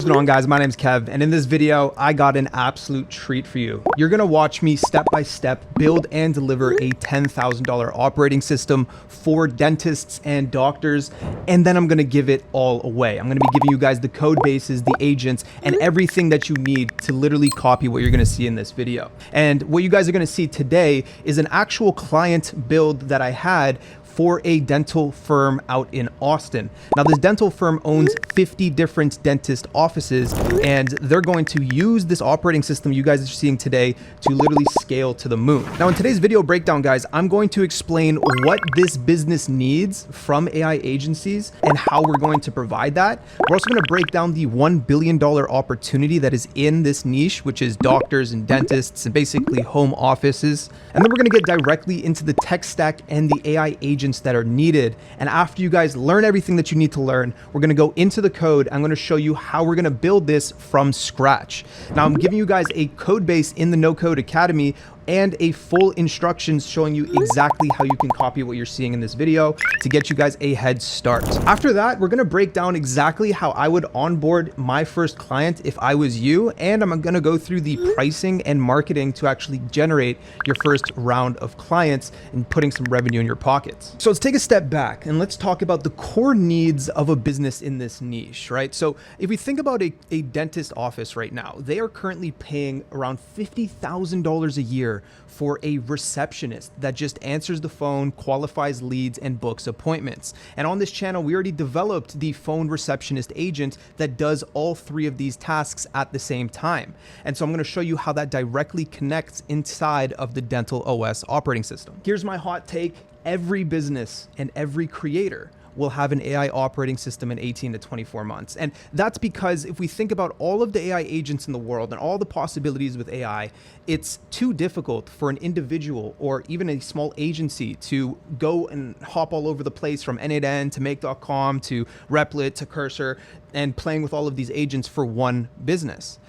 What's going on, guys? My name's Kev, and in this video I got an absolute treat for you. You're gonna watch me step by step build and deliver a $10,000 operating system for dentists and doctors, and then I'm gonna give it all away. I'm gonna be giving you guys the code bases, the agents, and everything that you need to literally copy what you're gonna see in this video. And what you guys are gonna see today is an actual client build that I had for a dental firm out in Austin. Now, this dental firm owns 50 different dentist offices, and they're going to use this operating system you guys are seeing today to literally scale to the moon. Now, in today's video breakdown, guys, I'm going to explain what this business needs from AI agencies and how we're going to provide that. We're also going to break down the $1 billion opportunity that is in this niche, which is doctors and dentists and basically home offices. And then we're going to get directly into the tech stack and the AI agents that are needed. And after you guys learn everything that you need to learn, we're going to go into the code. I'm going to show you how we're going to build this from scratch. Now, I'm giving you guys a code base in the No Code Academy and a full instructions showing you exactly how you can copy what you're seeing in this video to get you guys a head start. After that, we're gonna break down exactly how I would onboard my first client if I was you, and I'm gonna go through the pricing and marketing to actually generate your first round of clients and putting some revenue in your pockets. So let's take a step back and let's talk about the core needs of a business in this niche, right? So if we think about a dentist office right now, they are currently paying around $50,000 a year for a receptionist that just answers the phone, qualifies leads, and books appointments. And on this channel, we already developed the phone receptionist agent that does all three of these tasks at the same time. And so I'm going to show you how that directly connects inside of the Dental OS operating system. Here's my hot take. Every business and every creator will have an AI operating system in 18 to 24 months. And that's because if we think about all of the AI agents in the world and all the possibilities with AI, it's too difficult for an individual or even a small agency to go and hop all over the place from N8N to N to Make.com to Replit to Cursor and playing with all of these agents for one business.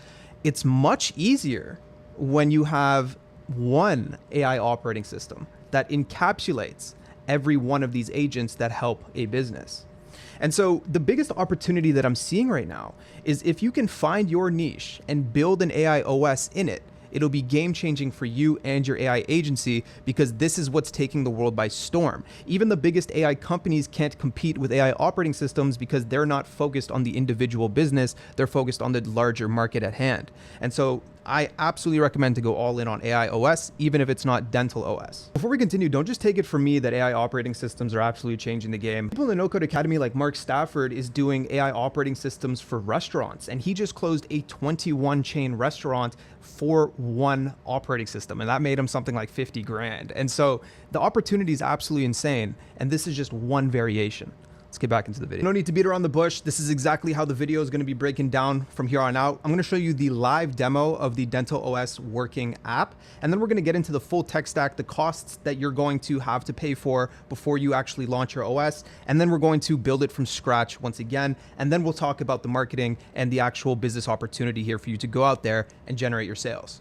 It's much easier when you have one AI operating system that encapsulates every one of these agents that help a business. And so the biggest opportunity that I'm seeing right now is if you can find your niche and build an AI OS in it, it'll be game changing for you and your AI agency, because this is what's taking the world by storm. Even the biggest AI companies can't compete with AI operating systems because they're not focused on the individual business, they're focused on the larger market at hand. And so I absolutely recommend to go all in on AI OS, even if it's not Dental OS. Before we continue, don't just take it from me that AI operating systems are absolutely changing the game. People in the No Code Academy like Mark Stafford is doing AI operating systems for restaurants, and he just closed a 21 chain restaurant for one operating system, and that made him something like 50 grand. And so the opportunity is absolutely insane, and this is just one variation. Let's get back into the video. No need to beat around the bush. This is exactly how the video is going to be breaking down from here on out. I'm going to show you the live demo of the Dental OS working app, and then we're going to get into the full tech stack, the costs that you're going to have to pay for before you actually launch your OS, and then we're going to build it from scratch once again, and then we'll talk about the marketing and the actual business opportunity here for you to go out there and generate your sales.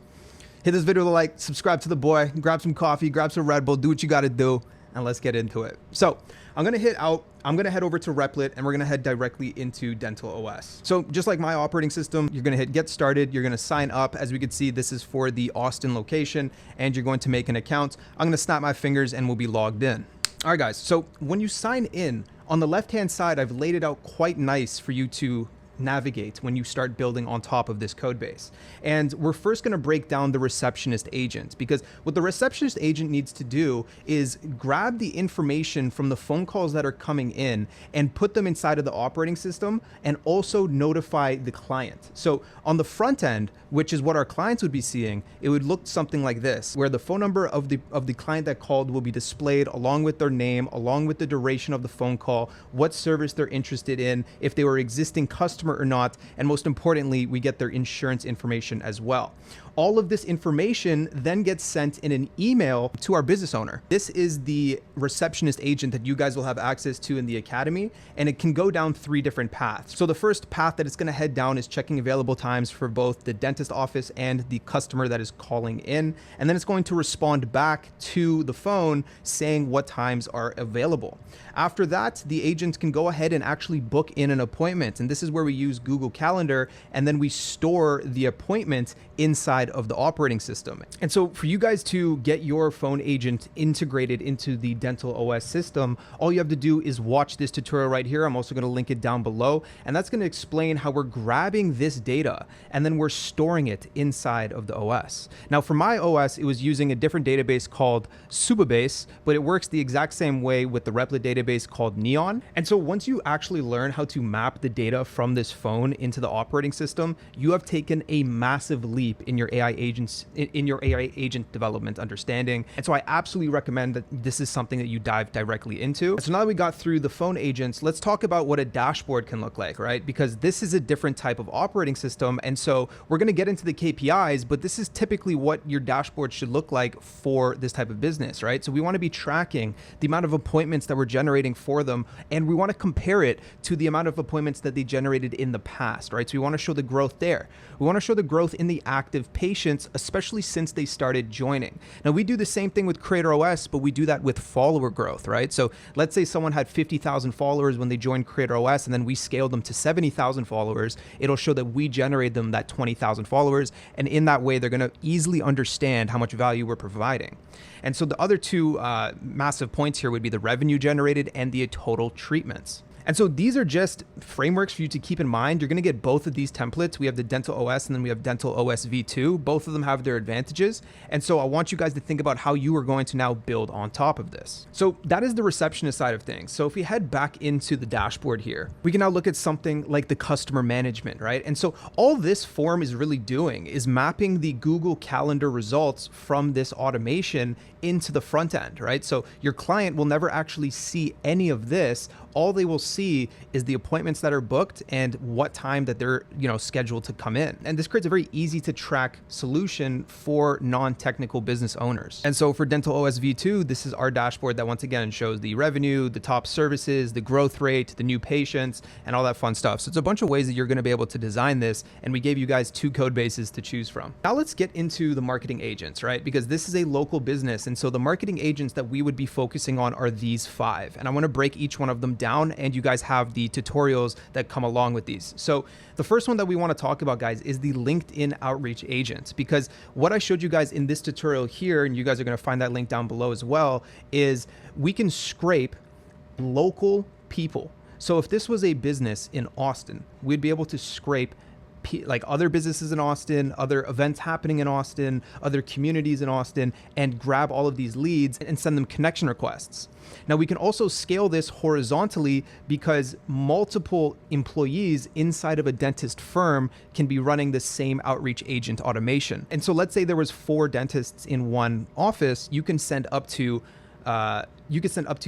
Hit this video with a like, subscribe to the boy, grab some coffee, grab some Red Bull, do what you got to do, and let's get into it. So I'm going to head over to Replit, and we're going to head directly into Dental OS. So just like my operating system, you're going to hit get started. You're going to sign up. As we can see, this is for the Austin location, and you're going to make an account. I'm going to snap my fingers and we'll be logged in. All right, guys. So when you sign in, on the left-hand side, I've laid it out quite nice for you to navigate when you start building on top of this code base. And we're first going to break down the receptionist agent, because what the receptionist agent needs to do is grab the information from the phone calls that are coming in and put them inside of the operating system, and also notify the client. So on the front end, which is what our clients would be seeing, it would look something like this, where the phone number of the client that called will be displayed along with their name, along with the duration of the phone call, what service they're interested in, if they were existing customer or not, and most importantly, we get their insurance information as well. All of this information then gets sent in an email to our business owner. This is the receptionist agent that you guys will have access to in the academy, and it can go down 3 different paths. So the first path that it's going to head down is checking available times for both the dentist office and the customer that is calling in, and then it's going to respond back to the phone saying what times are available. After that, the agent can go ahead and actually book in an appointment, and this is where we use Google Calendar, and then we store the appointment inside of the operating system. And so for you guys to get your phone agent integrated into the Dental OS system, all you have to do is watch this tutorial right here. I'm also going to link it down below, and that's going to explain how we're grabbing this data and then we're storing it inside of the OS. Now for my OS, it was using a different database called Supabase, but it works the exact same way with the Replit database called Neon. And so once you actually learn how to map the data from this phone into the operating system, you have taken a massive leap in your AI agents, in your AI agent development understanding. And so I absolutely recommend that this is something that you dive directly into. So now that we got through the phone agents, let's talk about what a dashboard can look like, right? Because this is a different type of operating system. And so we're going to get into the KPIs, but this is typically what your dashboard should look like for this type of business, right? So we want to be tracking the amount of appointments that we're generating for them, and we want to compare it to the amount of appointments that they generated in the past, right? So we want to show the growth there. We want to show the growth in the active patients, especially since they started joining. Now we do the same thing with Creator OS, but we do that with follower growth, right? So let's say someone had 50,000 followers when they joined Creator OS, and then we scaled them to 70,000 followers. It'll show that we generated them that 20,000 followers. And in that way, they're going to easily understand how much value we're providing. And so the other two massive points here would be the revenue generated and the total treatments. And so these are just frameworks for you to keep in mind. You're going to get both of these templates. We have the Dental OS and then we have Dental OS V2. Both of them have their advantages. And so I want you guys to think about how you are going to now build on top of this. So that is the receptionist side of things. So if we head back into the dashboard here, we can now look at something like the customer management, right? And so all this form is really doing is mapping the Google Calendar results from this automation into the front end, right? So your client will never actually see any of this. All they will see is the appointments that are booked and what time that they're, scheduled to come in. And this creates a very easy to track solution for non-technical business owners. And so for Dental OS V2, this is our dashboard that once again shows the revenue, the top services, the growth rate, the new patients, and all that fun stuff. So it's a bunch of ways that you're going to be able to design this. And we gave you guys 2 code bases to choose from. Now let's get into the marketing agents, right? Because this is a local business. And so the marketing agents that we would be focusing on are these 5. And I want to break each one of them down, and you guys have the tutorials that come along with these. So the first one that we want to talk about, guys, is the LinkedIn outreach agent, because what I showed you guys in this tutorial here, and you guys are going to find that link down below as well, is we can scrape local people. So if this was a business in Austin, we'd be able to scrape like other businesses in Austin, other events happening in Austin, other communities in Austin, and grab all of these leads and send them connection requests. Now we can also scale this horizontally because multiple employees inside of a dentist firm can be running the same outreach agent automation. And so let's say there was 4 dentists in one office, you can send up to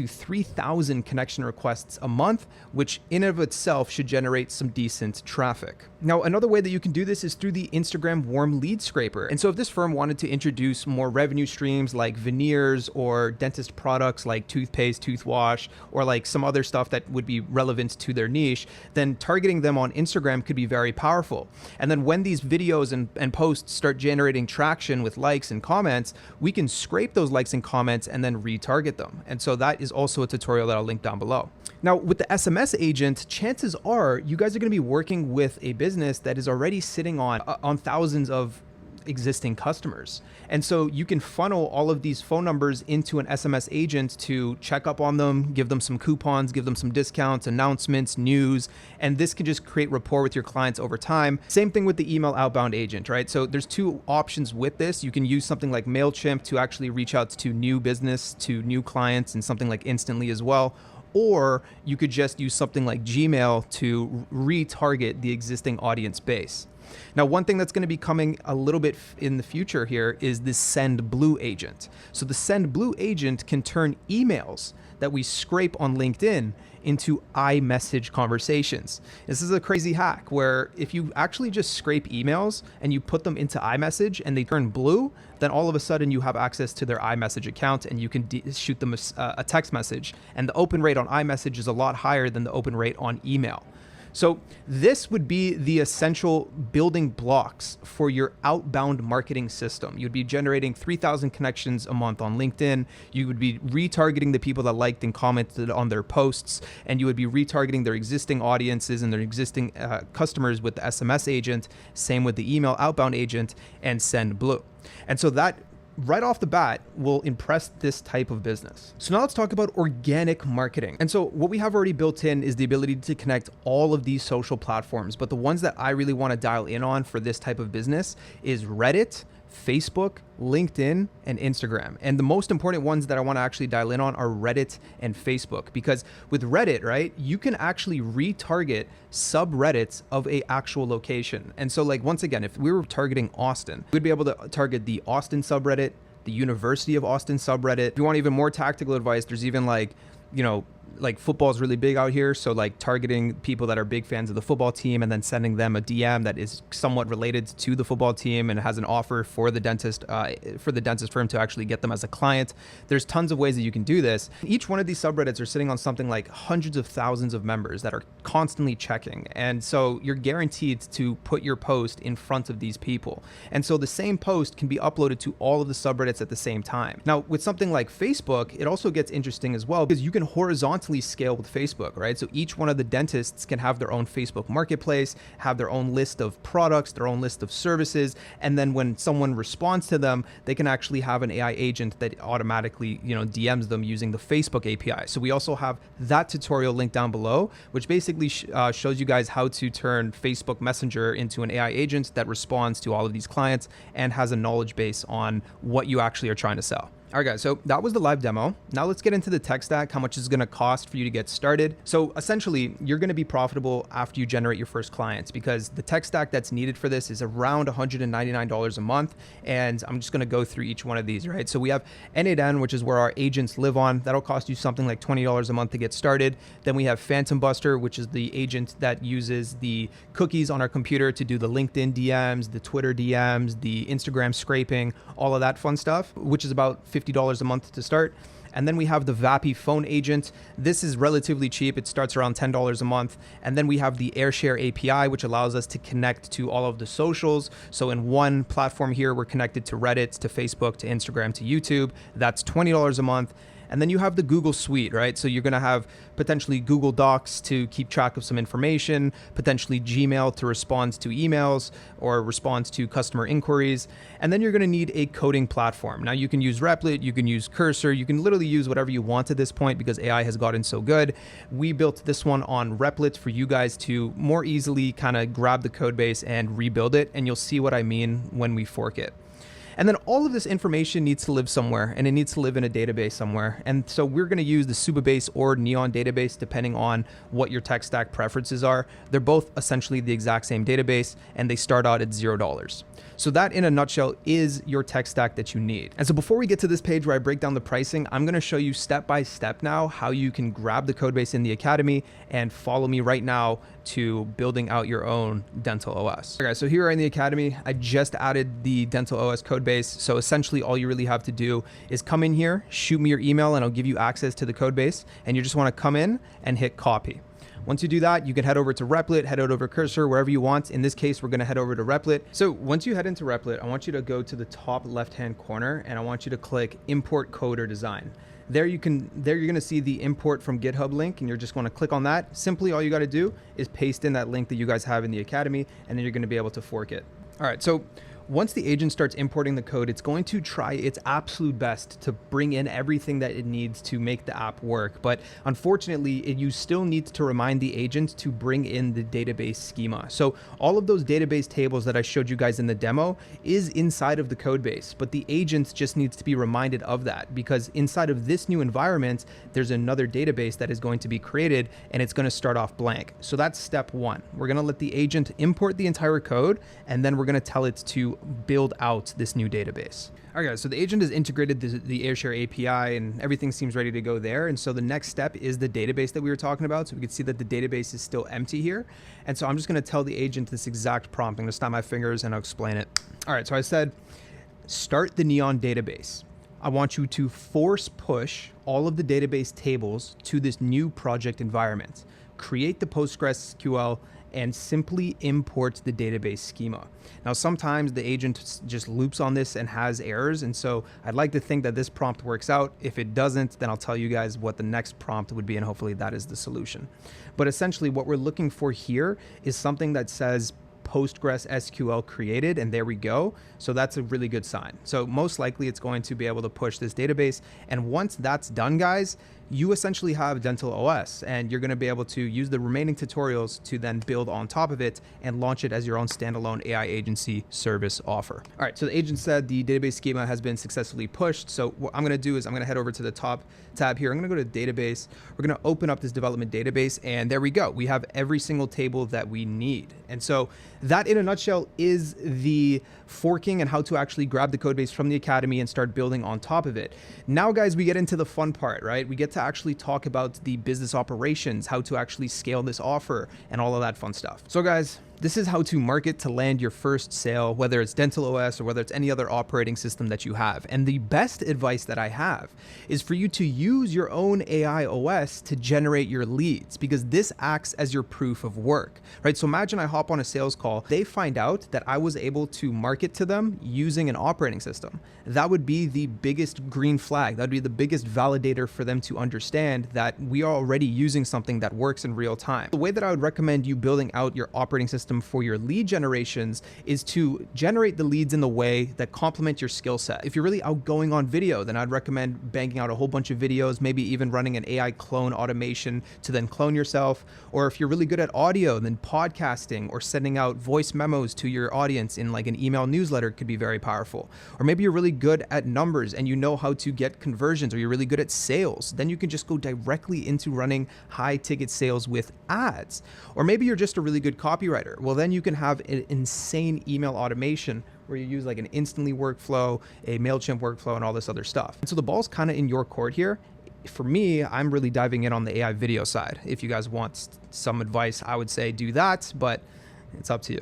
3,000 connection requests a month, which in and of itself should generate some decent traffic. Now, another way that you can do this is through the Instagram warm lead scraper. And so if this firm wanted to introduce more revenue streams like veneers or dentist products like toothpaste, toothwash, or like some other stuff that would be relevant to their niche, then targeting them on Instagram could be very powerful. And then when these videos and posts start generating traction with likes and comments, we can scrape those likes and comments and then retarget them. And so that is also a tutorial that I'll link down below. Now, with the SMS agent, chances are you guys are going to be working with a business that is already sitting on thousands of existing customers. And so you can funnel all of these phone numbers into an SMS agent to check up on them, give them some coupons, give them some discounts, announcements, news, and this can just create rapport with your clients over time. Same thing with the email outbound agent, right? So there's 2 options with this. You can use something like MailChimp to actually reach out to new business, to new clients, and something like Instantly as well. Or you could just use something like Gmail to retarget the existing audience base. Now, one thing that's going to be coming a little bit in the future here is this Send Blue agent. So the Send Blue agent can turn emails that we scrape on LinkedIn into iMessage conversations. This is a crazy hack where if you actually just scrape emails and you put them into iMessage and they turn blue, then all of a sudden you have access to their iMessage account and you can shoot them a text message. And the open rate on iMessage is a lot higher than the open rate on email. So this would be the essential building blocks for your outbound marketing system. You'd be generating 3,000 connections a month on LinkedIn. You would be retargeting the people that liked and commented on their posts, and you would be retargeting their existing audiences and their existing customers with the SMS agent, same with the email outbound agent, and Send Blue. And so that right off the bat will impress this type of business. So now let's talk about organic marketing. And so what we have already built in is the ability to connect all of these social platforms, but the ones that I really want to dial in on for this type of business is Reddit, Facebook, LinkedIn, and Instagram. And the most important ones that I want to actually dial in on are Reddit and Facebook, because with Reddit, right, you can actually retarget subreddits of a actual location. And so like, once again, if we were targeting Austin, we'd be able to target the Austin subreddit, the University of Austin subreddit. If you want even more tactical advice, there's even like, you know, like football is really big out here. So like targeting people that are big fans of the football team and then sending them a DM that is somewhat related to the football team and has an offer for the dentist firm to actually get them as a client. There's tons of ways that you can do this. Each one of these subreddits are sitting on something like hundreds of thousands of members that are constantly checking. And so you're guaranteed to put your post in front of these people. And so the same post can be uploaded to all of the subreddits at the same time. Now with something like Facebook, it also gets interesting as well because you can horizontally scale with Facebook, right? So each one of the dentists can have their own Facebook marketplace, have their own list of products, their own list of services. And then when someone responds to them, they can actually have an AI agent that automatically, you know, DMs them using the Facebook API. So we also have that tutorial linked down below, which basically shows you guys how to turn Facebook Messenger into an AI agent that responds to all of these clients and has a knowledge base on what you actually are trying to sell. All right, guys, so that was the live demo. Now let's get into the tech stack, how much it's gonna cost for you to get started. So essentially, you're gonna be profitable after you generate your first clients because the tech stack that's needed for this is around $199 a month. And I'm just gonna go through each one of these, right? So we have N8N, which is where our agents live on. That'll cost you something like $20 a month to get started. Then we have Phantom Buster, which is the agent that uses the cookies on our computer to do the LinkedIn DMs, the Twitter DMs, the Instagram scraping, all of that fun stuff, which is about $50 a month to start. And then we have the Vappy phone agent. This is relatively cheap. It starts around $10 a month. And then we have the AirShare API, which allows us to connect to all of the socials. So in one platform here, we're connected to Reddit, to Facebook, to Instagram, to YouTube. That's $20 a month. And then you have the Google Suite, right? So you're gonna have potentially Google Docs to keep track of some information, potentially Gmail to respond to emails or respond to customer inquiries. And then you're gonna need a coding platform. Now you can use Replit, you can use Cursor, you can literally use whatever you want at this point because AI has gotten so good. We built this one on Replit for you guys to more easily kind of grab the code base and rebuild it. And you'll see what I mean when we fork it. And then all of this information needs to live somewhere, and it needs to live in a database somewhere. And so we're going to use the Subabase or Neon database, depending on what your tech stack preferences are. They're both essentially the exact same database, and they start out at $0. So that in a nutshell is your tech stack that you need. And so before we get to this page where I break down the pricing, I'm going to show you step by step now how you can grab the code base in the Academy and follow me right now to building out your own Dental OS. Okay, so here in the Academy, I just added the Dental OS code base. So essentially all you really have to do is come in here, shoot me your email, and I'll give you access to the code base. And you just want to come in and hit copy. Once you do that, you can head over to Replit, head over to Cursor, wherever you want. In this case, we're going to head over to Replit. So once you head into Replit, I want you to go to the top left-hand corner and I want you to click Import Code or Design. There you're going to see the import from GitHub link, and you're just going to click on that. Simply all you got to do is paste in that link that you guys have in the Academy, and then you're going to be able to fork it. All right, so once the agent starts importing the code, it's going to try its absolute best to bring in everything that it needs to make the app work. But unfortunately, you still need to remind the agent to bring in the database schema. So all of those database tables that I showed you guys in the demo is inside of the code base, but the agent just needs to be reminded of that because inside of this new environment, there's another database that is going to be created and it's going to start off blank. So that's step one. We're going to let the agent import the entire code, and then we're going to tell it to build out this new database. All right, guys, so the agent has integrated the AirShare API and everything seems ready to go there. And so the next step is the database that we were talking about. So we can see that the database is still empty here. And so I'm just going to tell the agent this exact prompt. I'm going to snap my fingers and I'll explain it. All right, so I said, start the Neon database. I want you to force push all of the database tables to this new project environment. create the PostgreSQL, and simply import the database schema. Now, sometimes the agent just loops on this and has errors. And so I'd like to think that this prompt works out. If it doesn't, then I'll tell you guys what the next prompt would be, and hopefully that is the solution. But essentially what we're looking for here is something that says PostgreSQL created, and there we go. So that's a really good sign. So most likely it's going to be able to push this database. And once that's done, guys, you essentially have Dental OS, and you're going to be able to use the remaining tutorials to then build on top of it and launch it as your own standalone AI agency service offer. All right, so the agent said the database schema has been successfully pushed. So what I'm going to do is I'm going to head over to the top tab here. I'm going to go to database. We're going to open up this development database, and there we go. We have every single table that we need. And so that, in a nutshell, is the forking and how to actually grab the code base from the academy and start building on top of it. Now, guys, we get into the fun part, right? We get to actually talk about the business operations, how to actually scale this offer, and all of that fun stuff. So, guys, this is how to market to land your first sale, whether it's Dental OS or whether it's any other operating system that you have. And the best advice that I have is for you to use your own AI OS to generate your leads, because this acts as your proof of work, right? So imagine I hop on a sales call, they find out that I was able to market to them using an operating system. That would be the biggest green flag. That would be the biggest validator for them to understand that we are already using something that works in real time. The way that I would recommend you building out your operating system for your lead generations is to generate the leads in the way that complement your skill set. If you're really outgoing on video, then I'd recommend banging out a whole bunch of videos, maybe even running an AI clone automation to then clone yourself. Or if you're really good at audio, then podcasting or sending out voice memos to your audience in like an email newsletter could be very powerful. Or maybe you're really good at numbers and you know how to get conversions, or you're really good at sales. Then you can just go directly into running high ticket sales with ads. Or maybe you're just a really good copywriter. Well, then you can have an insane email automation where you use like an Instantly workflow, a MailChimp workflow, and all this other stuff. And so the ball's kind of in your court here. For me, I'm really diving in on the AI video side. If you guys want some advice, I would say do that, but it's up to you.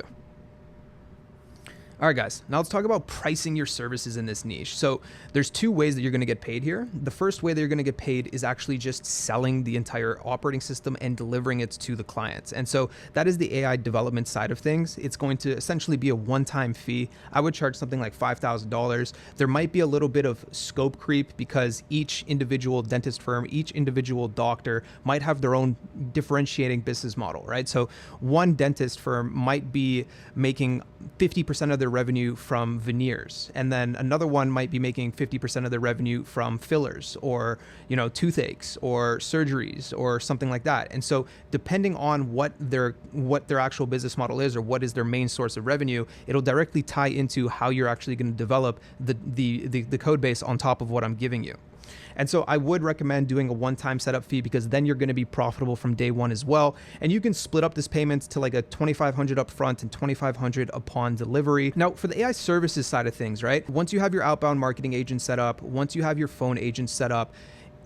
All right, guys, now let's talk about pricing your services in this niche. So there's two ways that you're going to get paid here. The first way that you're going to get paid is actually just selling the entire operating system and delivering it to the clients. And so that is the AI development side of things. It's going to essentially be a one-time fee. I would charge something like $5,000. There might be a little bit of scope creep because each individual dentist firm, each individual doctor might have their own differentiating business model, right? So one dentist firm might be making 50% of their revenue from veneers, and then another one might be making 50% of their revenue from fillers or, you know, toothaches or surgeries or something like that. And so depending on what their actual business model is, or what is their main source of revenue, it'll directly tie into how you're actually going to develop the code base on top of what I'm giving you. And so I would recommend doing a one-time setup fee, because then you're going to be profitable from day one as well. And you can split up this payment to like a $2,500 up front and $2,500 upon delivery. Now, for the AI services side of things, right? Once you have your outbound marketing agent set up, once you have your phone agent set up,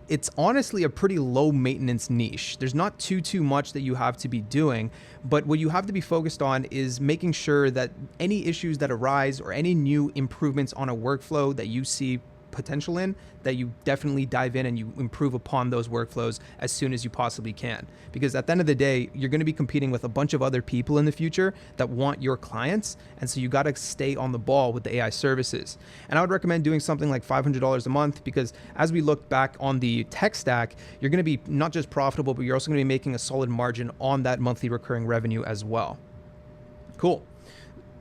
it's honestly a pretty low maintenance niche. There's not too much that you have to be doing, but what you have to be focused on is making sure that any issues that arise or any new improvements on a workflow that you see potential in, that you definitely dive in and you improve upon those workflows as soon as you possibly can. Because at the end of the day, you're going to be competing with a bunch of other people in the future that want your clients. And so you got to stay on the ball with the AI services. And I would recommend doing something like $500 a month, because as we look back on the tech stack, you're going to be not just profitable, but you're also going to be making a solid margin on that monthly recurring revenue as well. Cool.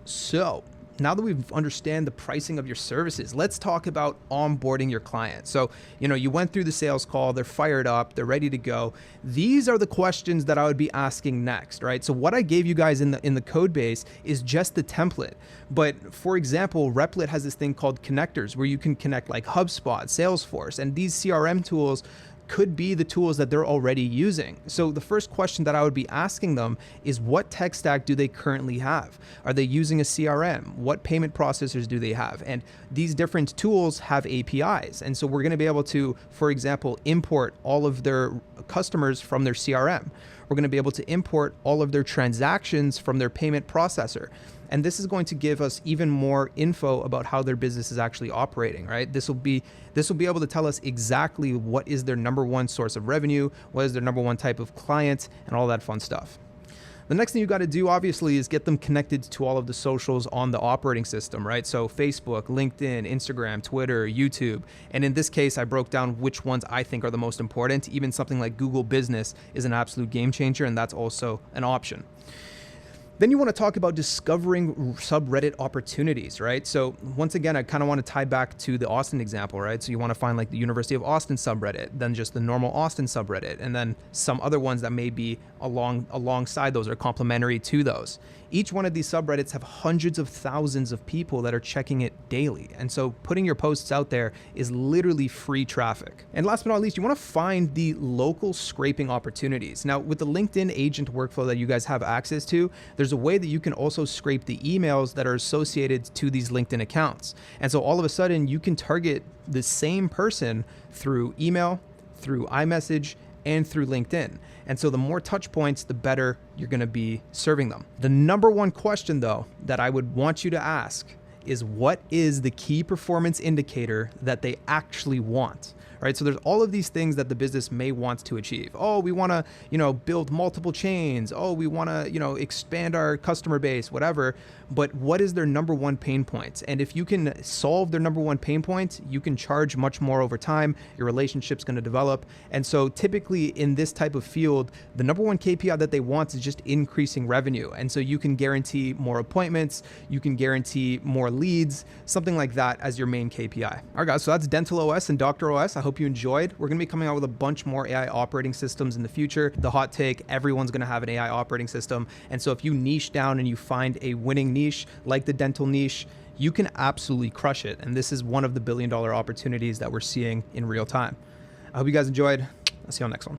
So now that we've understand the pricing of your services, let's talk about onboarding your client. So, you went through the sales call, they're fired up, they're ready to go. These are the questions that I would be asking next, right? So what I gave you guys in the code base is just the template. But for example, Replit has this thing called connectors where you can connect like HubSpot, Salesforce, and these CRM tools could be the tools that they're already using. So the first question that I would be asking them is, what tech stack do they currently have? Are they using a CRM? What payment processors do they have? And these different tools have APIs. And so we're going to be able to, for example, import all of their customers from their CRM. We're going to be able to import all of their transactions from their payment processor. And this is going to give us even more info about how their business is actually operating, right? This will be able to tell us exactly what is their number one source of revenue, what is their number one type of client, and all that fun stuff. The next thing you got to do, obviously, is get them connected to all of the socials on the operating system, right? So Facebook, LinkedIn, Instagram, Twitter, YouTube. And in this case, I broke down which ones I think are the most important. Even something like Google Business is an absolute game changer, and that's also an option. Then you want to talk about discovering subreddit opportunities, right? So once again, I kind of want to tie back to the Austin example, right? So you want to find like the University of Austin subreddit, then just the normal Austin subreddit, and then some other ones that may be alongside those or complementary to those. Each one of these subreddits have hundreds of thousands of people that are checking it daily. And so putting your posts out there is literally free traffic. And last but not least, you want to find the local scraping opportunities. Now, with the LinkedIn agent workflow that you guys have access to, there's a way that you can also scrape the emails that are associated to these LinkedIn accounts. And so all of a sudden you can target the same person through email, through iMessage, and through LinkedIn. And so the more touch points, the better you're going to be serving them. The number one question though, that I would want you to ask is, what is the key performance indicator that they actually want? Right? So there's all of these things that the business may want to achieve. Oh, we want to, build multiple chains. Oh, we want to, expand our customer base, whatever. But what is their number one pain point? And if you can solve their number one pain point, you can charge much more over time. Your relationship's going to develop. And so typically in this type of field, the number one KPI that they want is just increasing revenue. And so you can guarantee more appointments, you can guarantee more leads, something like that as your main KPI. All right, guys, so that's Dental OS and Doctor OS. I hope you enjoyed. We're going to be coming out with a bunch more AI operating systems in the future. The hot take, everyone's going to have an AI operating system. And so if you niche down and you find a winning niche like the dental niche, you can absolutely crush it. And this is one of the billion-dollar opportunities that we're seeing in real time. I hope you guys enjoyed. I'll see you on the next one.